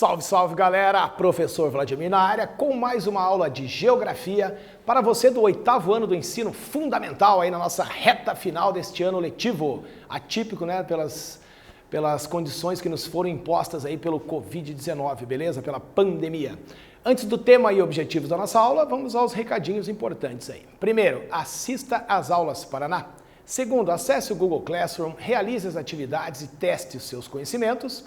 Salve, salve galera! Professor Vladimir na área com mais uma aula de Geografia para você do 8º ano do ensino fundamental aí na nossa reta final deste ano letivo. Atípico, né? Pelas condições que nos foram impostas aí pelo Covid-19, beleza? Pela pandemia. Antes do tema e objetivos da nossa aula, vamos aos recadinhos importantes aí. Primeiro, assista às aulas Paraná. Segundo, acesse o Google Classroom, realize as atividades e teste os seus conhecimentos.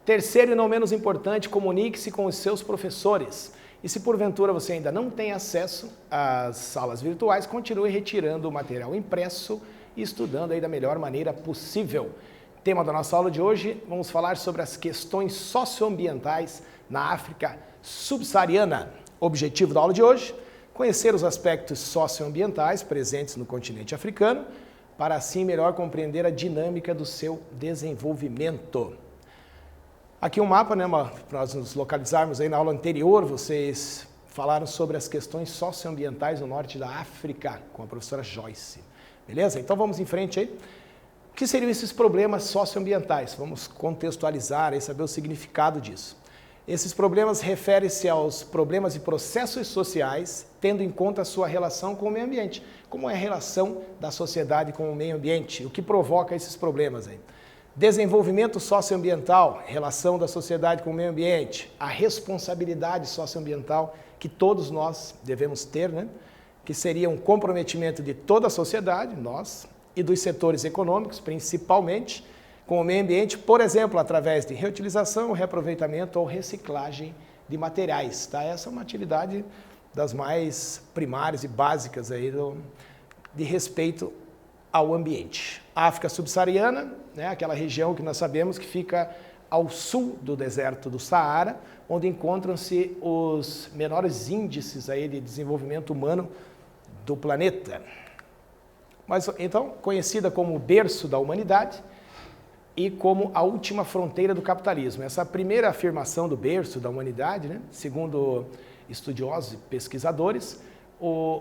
Terceiro e não menos importante, comunique-se com os seus professores. E se porventura você ainda não tem acesso às salas virtuais, continue retirando o material impresso e estudando aí da melhor maneira possível. Tema da nossa aula de hoje, vamos falar sobre as questões socioambientais na África subsaariana. Objetivo da aula de hoje, conhecer os aspectos socioambientais presentes no continente africano, para assim melhor compreender a dinâmica do seu desenvolvimento. Aqui um mapa, né, para nós nos localizarmos aí na aula anterior, vocês falaram sobre as questões socioambientais no norte da África, com a professora Joyce. Beleza? Então vamos em frente aí. O que seriam esses problemas socioambientais? Vamos contextualizar e saber o significado disso. Esses problemas referem-se aos problemas e processos sociais, tendo em conta a sua relação com o meio ambiente. Como é a relação da sociedade com o meio ambiente? O que provoca esses problemas aí? Desenvolvimento socioambiental, relação da sociedade com o meio ambiente, a responsabilidade socioambiental que todos nós devemos ter, né? Que seria um comprometimento de toda a sociedade, nós, e dos setores econômicos, principalmente, com o meio ambiente, por exemplo, através de reutilização, reaproveitamento ou reciclagem de materiais. Tá? Essa é uma atividade das mais primárias e básicas aí de respeito ao ambiente. A África subsaariana, né, aquela região que nós sabemos que fica ao sul do deserto do Saara, onde encontram-se os menores índices aí de desenvolvimento humano do planeta. Mas, então, conhecida como o berço da humanidade e como a última fronteira do capitalismo. Essa primeira afirmação do berço da humanidade, né, segundo estudiosos e pesquisadores,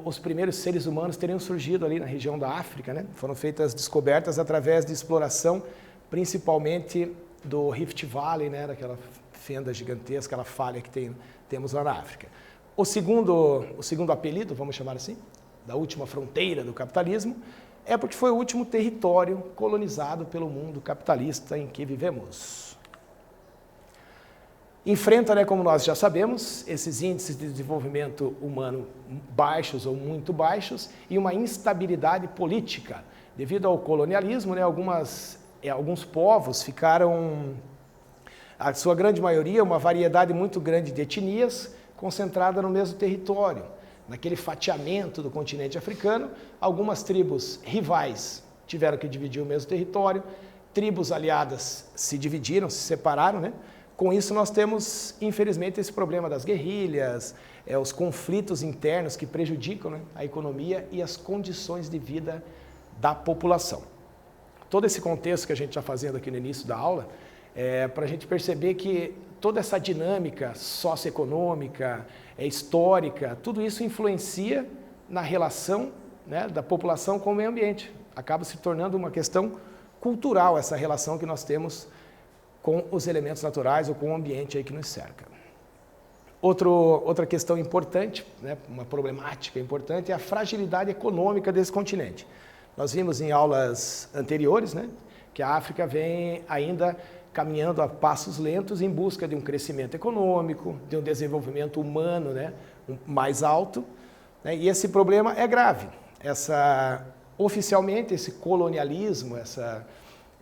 os primeiros seres humanos teriam surgido ali na região da África, né? Foram feitas descobertas através de exploração, principalmente do Rift Valley, né? Daquela fenda gigantesca, aquela falha que temos lá na África. O segundo apelido, vamos chamar assim, da última fronteira do capitalismo, é porque foi o último território colonizado pelo mundo capitalista em que vivemos. Enfrenta, né, como nós já sabemos, esses índices de desenvolvimento humano baixos ou muito baixos e uma instabilidade política. Devido ao colonialismo, né, alguns povos ficaram, a sua grande maioria, uma variedade muito grande de etnias concentrada no mesmo território. Naquele fatiamento do continente africano, algumas tribos rivais tiveram que dividir o mesmo território, tribos aliadas se dividiram, se separaram, né? Com isso, nós temos, infelizmente, esse problema das guerrilhas, os conflitos internos que prejudicam, né, a economia e as condições de vida da população. Todo esse contexto que a gente está fazendo aqui no início da aula é para a gente perceber que toda essa dinâmica socioeconômica, histórica, tudo isso influencia na relação, né, da população com o meio ambiente. Acaba se tornando uma questão cultural essa relação que nós temos com os elementos naturais ou com o ambiente aí que nos cerca. Outra questão importante, né, uma problemática importante, é a fragilidade econômica desse continente. Nós vimos em aulas anteriores, né, que a África vem ainda caminhando a passos lentos em busca de um crescimento econômico, de um desenvolvimento humano, né, mais alto, né, e esse problema é grave. Oficialmente, esse colonialismo,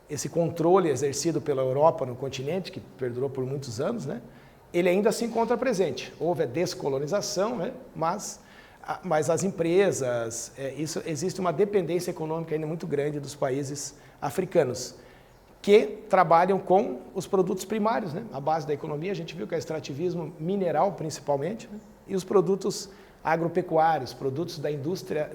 esse controle exercido pela Europa no continente, que perdurou por muitos anos, né, ele ainda se encontra presente. Houve a descolonização, né, mas as empresas, existe uma dependência econômica ainda muito grande dos países africanos, que trabalham com os produtos primários, né, a base da economia. A gente viu que é extrativismo mineral, principalmente, né, e os produtos agropecuários, produtos da indústria,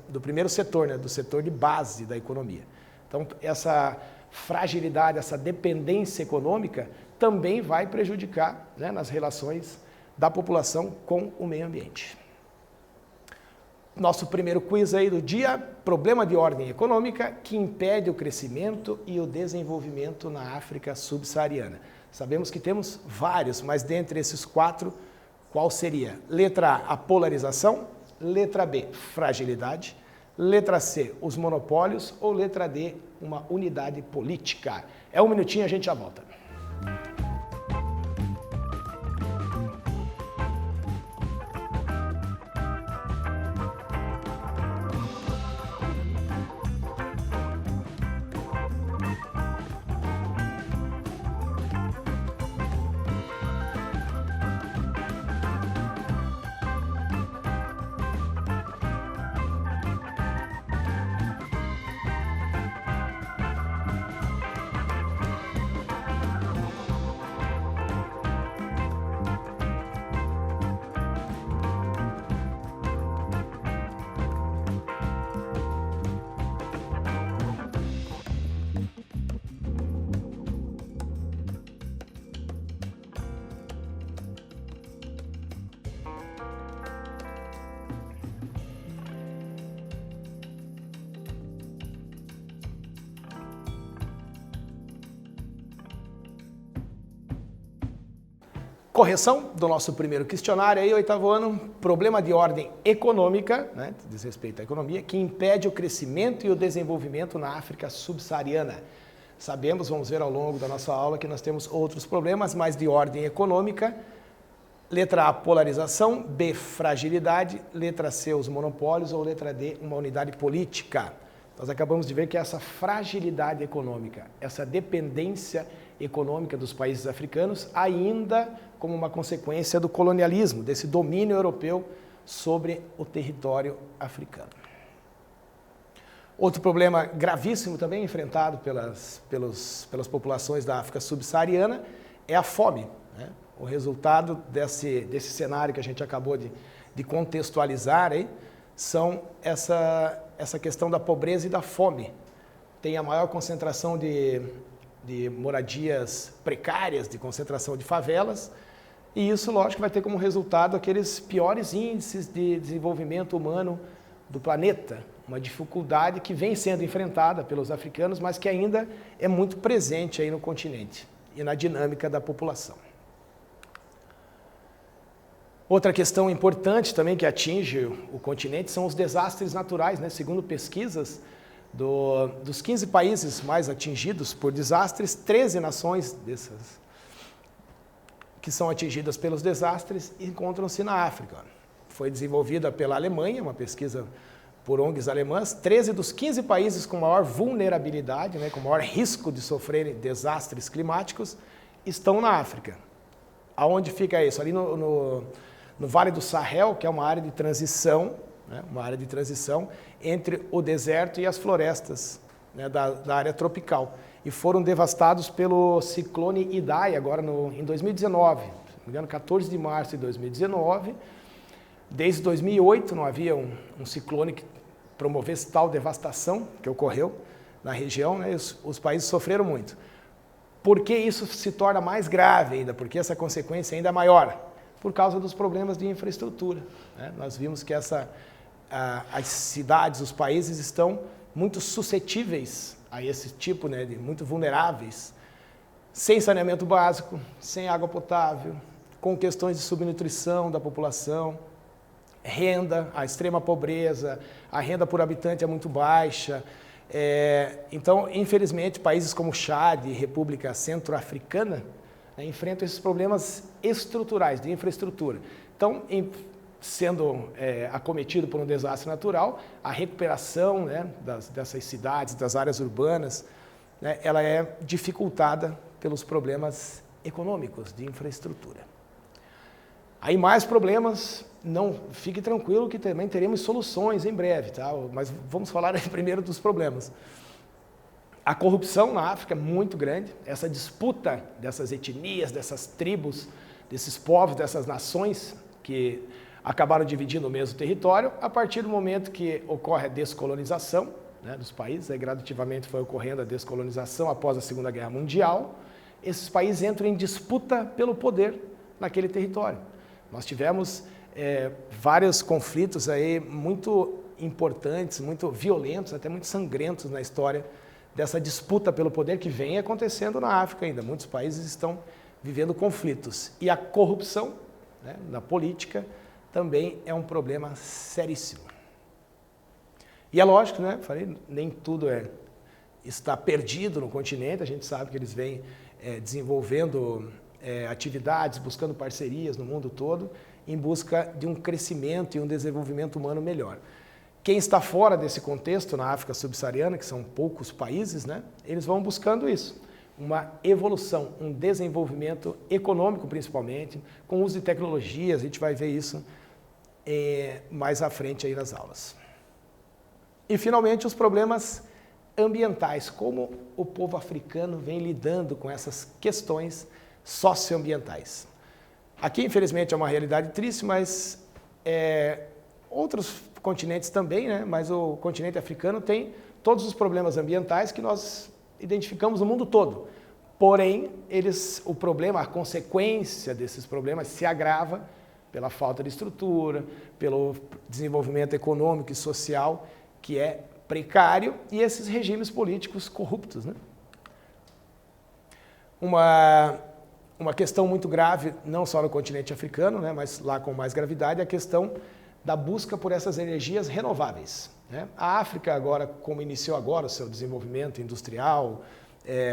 do primeiro setor, né, do setor de base da economia. Então, essa fragilidade, essa dependência econômica também vai prejudicar, né, nas relações da população com o meio ambiente. Nosso primeiro quiz aí do dia, problema de ordem econômica que impede o crescimento e o desenvolvimento na África subsaariana. Sabemos que temos vários, mas dentre esses 4, qual seria? Letra A, a polarização. Letra B, fragilidade. Letra C, os monopólios. Ou letra D, uma unidade política. É um minutinho, a gente já volta. Correção do nosso primeiro questionário, aí, 8º ano, problema de ordem econômica, né, diz respeito à economia, que impede o crescimento e o desenvolvimento na África subsaariana. Sabemos, vamos ver ao longo da nossa aula, que nós temos outros problemas, mas de ordem econômica. Letra A, polarização. B, fragilidade. Letra C, os monopólios. Ou letra D, uma unidade política. Nós acabamos de ver que essa fragilidade econômica, essa dependência econômica dos países africanos, ainda como uma consequência do colonialismo, desse domínio europeu sobre o território africano. Outro problema gravíssimo também enfrentado pelas populações da África subsaariana é a fome, né? O resultado desse cenário que a gente acabou de contextualizar aí, são essa questão da pobreza e da fome. Tem a maior concentração de moradias precárias, de concentração de favelas, e isso, lógico, vai ter como resultado aqueles piores índices de desenvolvimento humano do planeta, uma dificuldade que vem sendo enfrentada pelos africanos, mas que ainda é muito presente aí no continente e na dinâmica da população. Outra questão importante também que atinge o continente são os desastres naturais, né? Segundo pesquisas, dos 15 países mais atingidos por desastres, 13 nações dessas que são atingidas pelos desastres encontram-se na África. Foi desenvolvida pela Alemanha, uma pesquisa por ONGs alemãs. 13 dos 15 países com maior vulnerabilidade, né, com maior risco de sofrerem desastres climáticos, estão na África. Aonde fica isso? Ali no Vale do Sahel, que é uma área de transição, né, uma área de transição entre o deserto e as florestas, né, da área tropical. E foram devastados pelo ciclone Idai, agora em 2019, se não me engano, 14 de março de 2019. Desde 2008 não havia um ciclone que promovesse tal devastação que ocorreu na região, né, e os países sofreram muito. Por que isso se torna mais grave ainda? Por que essa consequência ainda é maior? Por causa dos problemas de infraestrutura, né? Nós vimos que as cidades, os países estão muito suscetíveis a esse tipo, né, muito vulneráveis, sem saneamento básico, sem água potável, com questões de subnutrição da população, renda, a extrema pobreza, a renda por habitante é muito baixa. Então, infelizmente, países como Chad e República Centro-Africana, né, enfrentam esses problemas estruturais, de infraestrutura. Então, sendo acometido por um desastre natural, a recuperação, né, dessas cidades, das áreas urbanas, né, ela é dificultada pelos problemas econômicos de infraestrutura. Aí mais problemas, não fique tranquilo que também teremos soluções em breve, tá? Mas vamos falar aí primeiro dos problemas. A corrupção na África é muito grande, essa disputa dessas etnias, dessas tribos, desses povos, dessas nações que acabaram dividindo o mesmo território, a partir do momento que ocorre a descolonização, né, dos países, aí gradativamente foi ocorrendo a descolonização após a Segunda Guerra Mundial, esses países entram em disputa pelo poder naquele território. Nós tivemos vários conflitos aí muito importantes, muito violentos, até muito sangrentos na história dessa disputa pelo poder que vem acontecendo na África ainda. Muitos países estão vivendo conflitos. E a corrupção, né, na política também é um problema seríssimo. E é lógico, né? Falei, nem tudo está perdido no continente, a gente sabe que eles vêm desenvolvendo atividades, buscando parcerias no mundo todo, em busca de um crescimento e um desenvolvimento humano melhor. Quem está fora desse contexto, na África subsaariana, que são poucos países, né, eles vão buscando isso, uma evolução, um desenvolvimento econômico principalmente, com uso de tecnologias, a gente vai ver isso mais à frente aí nas aulas. E finalmente os problemas ambientais, como o povo africano vem lidando com essas questões socioambientais. Aqui, infelizmente, é uma realidade triste, mas outros continentes também, né? Mas o continente africano tem todos os problemas ambientais que nós identificamos no mundo todo. Porém, o problema, a consequência desses problemas se agrava pela falta de estrutura, pelo desenvolvimento econômico e social que é precário e esses regimes políticos corruptos, né? Uma questão muito grave, não só no continente africano, né, mas lá com mais gravidade, é a questão da busca por essas energias renováveis, né? A África agora, como iniciou agora o seu desenvolvimento industrial,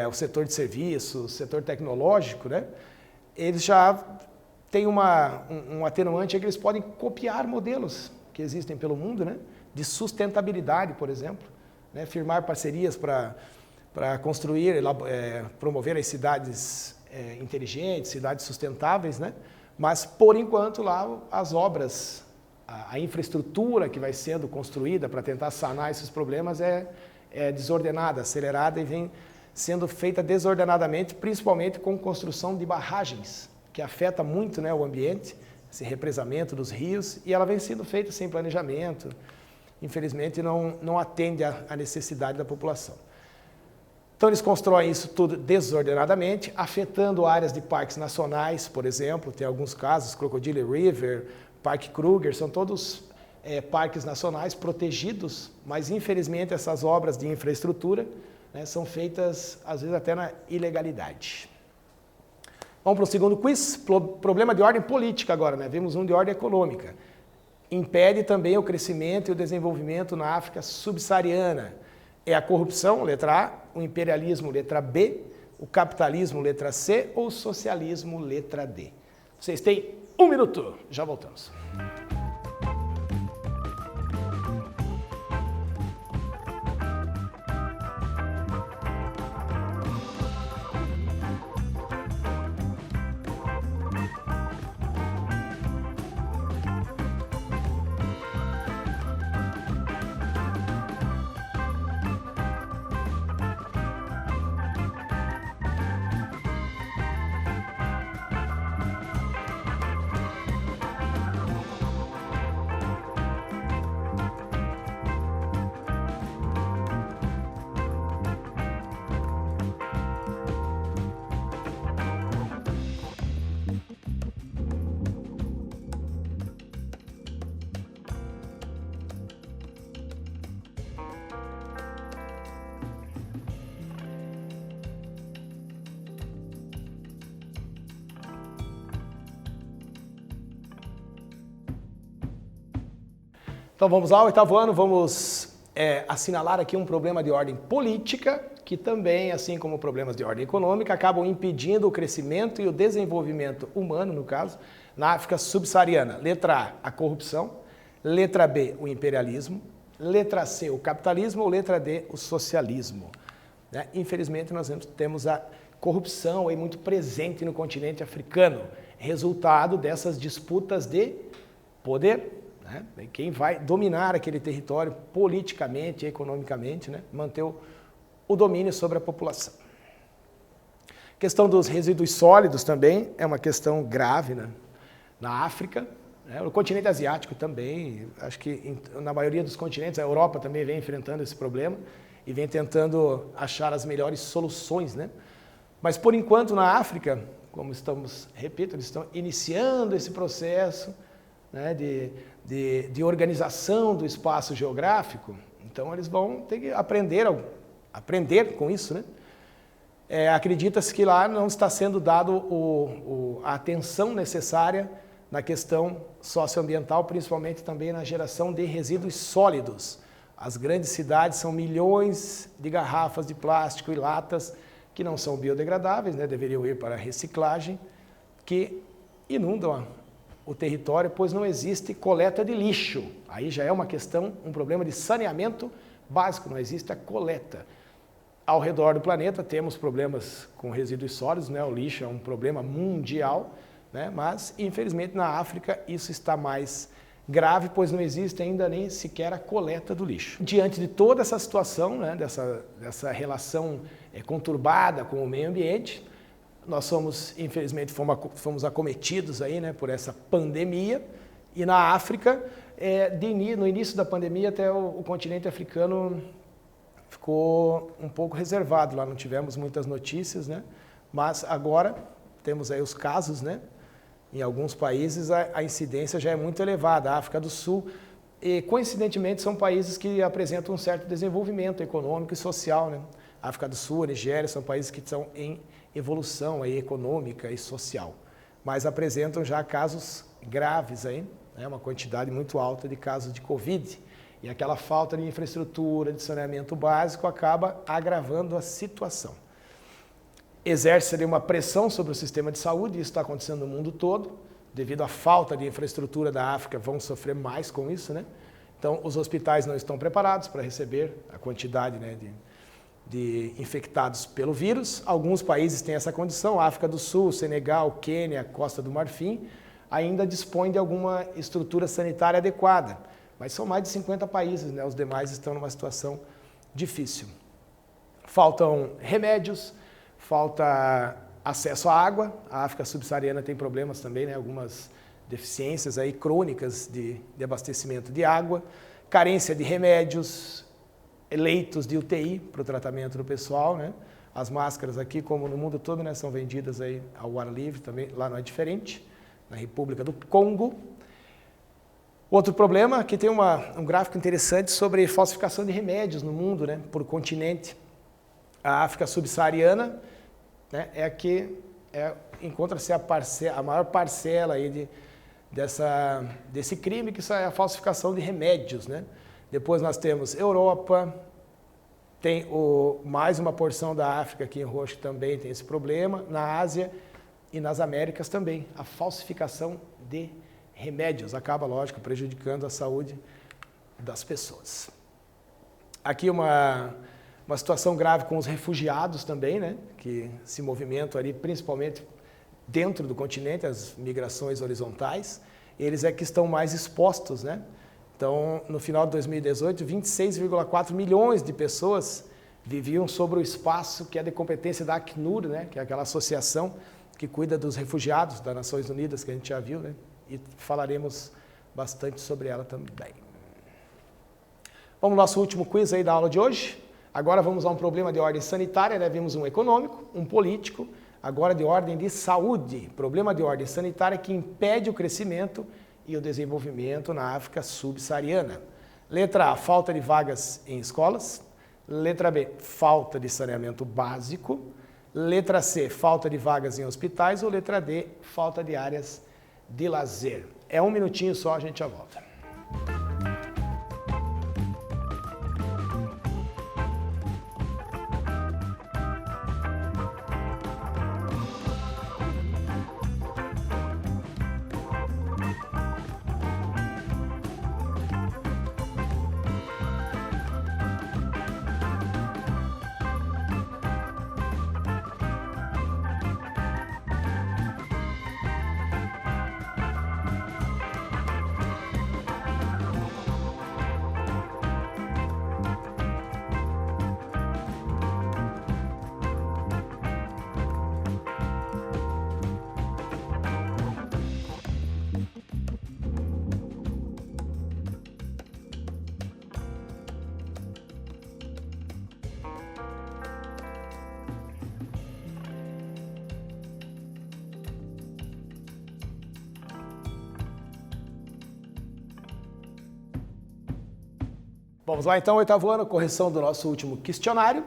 o setor de serviços, o setor tecnológico, né, eles já têm um atenuante que eles podem copiar modelos que existem pelo mundo, né, de sustentabilidade, por exemplo, né, firmar parcerias para construir, promover as cidades inteligentes, cidades sustentáveis, né? Mas, por enquanto, lá as obras, a infraestrutura que vai sendo construída para tentar sanar esses problemas é desordenada, acelerada e vem sendo feita desordenadamente, principalmente com construção de barragens, que afeta muito, né, o ambiente, esse represamento dos rios, e ela vem sendo feita sem planejamento, infelizmente não atende à necessidade da população. Então eles constroem isso tudo desordenadamente, afetando áreas de parques nacionais, por exemplo, tem alguns casos, Crocodile River, Parque Kruger, são todos parques nacionais protegidos, mas infelizmente essas obras de infraestrutura, né, são feitas às vezes até na ilegalidade. Vamos para o segundo quiz, problema de ordem política agora, né? Vimos um de ordem econômica. Impede também o crescimento e o desenvolvimento na África subsaariana. É a corrupção, letra A, o imperialismo, letra B, o capitalismo, letra C, ou o socialismo, letra D. Vocês têm 1 minuto, já voltamos. Então vamos lá, 8º ano, vamos assinalar aqui um problema de ordem política, que também, assim como problemas de ordem econômica, acabam impedindo o crescimento e o desenvolvimento humano, no caso, na África subsaariana. Letra A, a corrupção. Letra B, o imperialismo. Letra C, o capitalismo. Ou letra D, o socialismo. Né? Infelizmente, nós temos a corrupção aí muito presente no continente africano, resultado dessas disputas de poder. Né? Quem vai dominar aquele território politicamente e economicamente, né? Manter o domínio sobre a população. A questão dos resíduos sólidos também é uma questão grave, né? Na África, né? No continente asiático também, acho que na maioria dos continentes, a Europa também vem enfrentando esse problema e vem tentando achar as melhores soluções, né? Mas por enquanto na África, como repito, eles estão iniciando esse processo, né, de organização do espaço geográfico, então eles vão ter que aprender aprender com isso, né? Acredita-se que lá não está sendo dado a atenção necessária na questão socioambiental, principalmente também na geração de resíduos sólidos. As grandes cidades são milhões de garrafas de plástico e latas que não são biodegradáveis, né? Deveriam ir para a reciclagem, que inundam o território, pois não existe coleta de lixo. Aí já é uma questão, um problema de saneamento básico, não existe a coleta. Ao redor do planeta temos problemas com resíduos sólidos, né? O lixo é um problema mundial, né? Mas infelizmente na África isso está mais grave, pois não existe ainda nem sequer a coleta do lixo. Diante de toda essa situação, né? dessa relação conturbada com o meio ambiente, nós infelizmente, fomos acometidos aí, né, por essa pandemia, e na África, no início da pandemia, até o continente africano ficou um pouco reservado, lá não tivemos muitas notícias, né, mas agora temos aí os casos, né, em alguns países a incidência já é muito elevada, a África do Sul, e coincidentemente são países que apresentam um certo desenvolvimento econômico e social, né, a África do Sul, a Nigéria, são países que estão em evolução aí, econômica e social, mas apresentam já casos graves aí, né, uma quantidade muito alta de casos de Covid, e aquela falta de infraestrutura, de saneamento básico acaba agravando a situação. Exerce ali uma pressão sobre o sistema de saúde, isso está acontecendo no mundo todo, devido à falta de infraestrutura da África, vão sofrer mais com isso, né? Então, os hospitais não estão preparados para receber a quantidade, né, de infectados pelo vírus. Alguns países têm essa condição, a África do Sul, Senegal, Quênia, Costa do Marfim, ainda dispõem de alguma estrutura sanitária adequada, mas são mais de 50 países, né? Os demais estão numa situação difícil. Faltam remédios, falta acesso à água, a África subsaariana tem problemas também, né? Algumas deficiências aí crônicas de abastecimento de água, carência de remédios, leitos de UTI para o tratamento do pessoal, né? As máscaras aqui, como no mundo todo, né, são vendidas aí ao ar livre também, lá não é diferente, na República do Congo. Outro problema, aqui tem um gráfico interessante sobre falsificação de remédios no mundo, né, por continente. A África subsaariana, né, é a que encontra-se a maior parcela aí desse crime, que é a falsificação de remédios, né? Depois nós temos Europa, tem mais uma porção da África aqui em roxo também tem esse problema, na Ásia e nas Américas também. A falsificação de remédios acaba, lógico, prejudicando a saúde das pessoas. Aqui uma situação grave com os refugiados também, né, que se movimentam ali principalmente dentro do continente, as migrações horizontais, eles é que estão mais expostos, né? Então, no final de 2018, 26,4 milhões de pessoas viviam sobre o espaço que é de competência da Acnur, né, que é aquela associação que cuida dos refugiados das Nações Unidas, que a gente já viu, né, e falaremos bastante sobre ela também. Vamos ao nosso último quiz aí da aula de hoje. Agora vamos a um problema de ordem sanitária, né? Vimos um econômico, um político, agora de ordem de saúde. Problema de ordem sanitária que impede o crescimento e o desenvolvimento na África subsaariana. Letra A, falta de vagas em escolas. Letra B, falta de saneamento básico. Letra C, falta de vagas em hospitais. Ou letra D, falta de áreas de lazer. É um minutinho só, a gente já volta. Vamos lá então, oitavo ano, correção do nosso último questionário.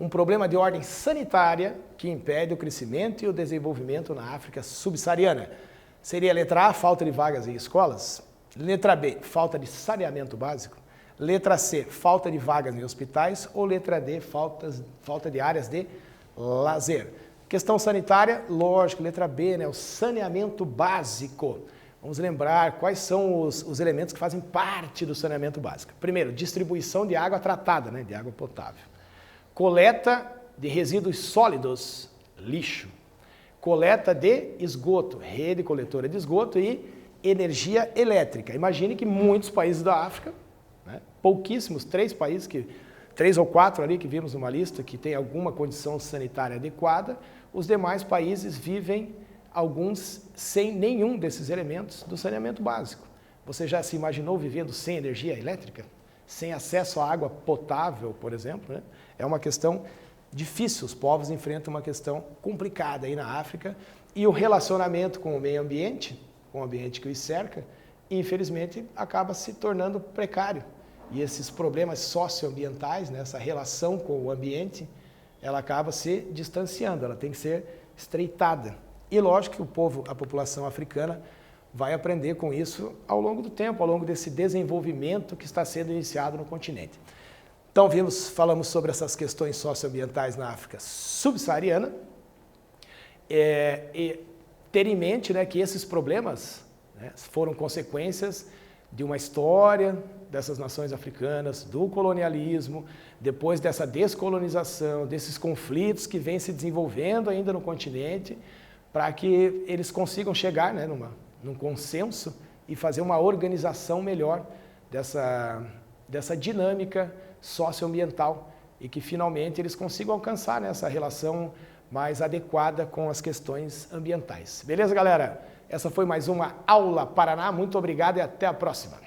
um problema de ordem sanitária que impede o crescimento e o desenvolvimento na África subsaariana. Seria a letra A, falta de vagas em escolas. Letra B, falta de saneamento básico. Letra C, falta de vagas em hospitais. Ou letra D, falta de áreas de lazer. Questão sanitária, lógico, letra B, né, o saneamento básico. Vamos lembrar quais são os elementos que fazem parte do saneamento básico. Primeiro, distribuição de água tratada, né, de água potável. Coleta de resíduos sólidos, lixo. Coleta de esgoto, rede coletora de esgoto e energia elétrica. Imagine que muitos países da África, né, pouquíssimos, 3 ou 4 ali que vimos numa lista, que tem alguma condição sanitária adequada, os demais países vivem alguns sem nenhum desses elementos do saneamento básico. Você já se imaginou vivendo sem energia elétrica? Sem acesso à água potável, por exemplo, né? É uma questão difícil, os povos enfrentam uma questão complicada aí na África e o relacionamento com o meio ambiente, com o ambiente que os cerca, infelizmente acaba se tornando precário. E esses problemas socioambientais, né, essa relação com o ambiente, ela acaba se distanciando, ela tem que ser estreitada. E lógico que a população africana vai aprender com isso ao longo do tempo, ao longo desse desenvolvimento que está sendo iniciado no continente. Então, falamos sobre essas questões socioambientais na África subsaariana. E ter em mente, né, que esses problemas, né, foram consequências de uma história dessas nações africanas, do colonialismo, depois dessa descolonização, desses conflitos que vêm se desenvolvendo ainda no continente, para que eles consigam chegar, né, num consenso e fazer uma organização melhor dessa dinâmica socioambiental e que finalmente eles consigam alcançar, né, essa relação mais adequada com as questões ambientais. Beleza, galera? Essa foi mais uma Aula Paraná. Muito obrigado e até a próxima.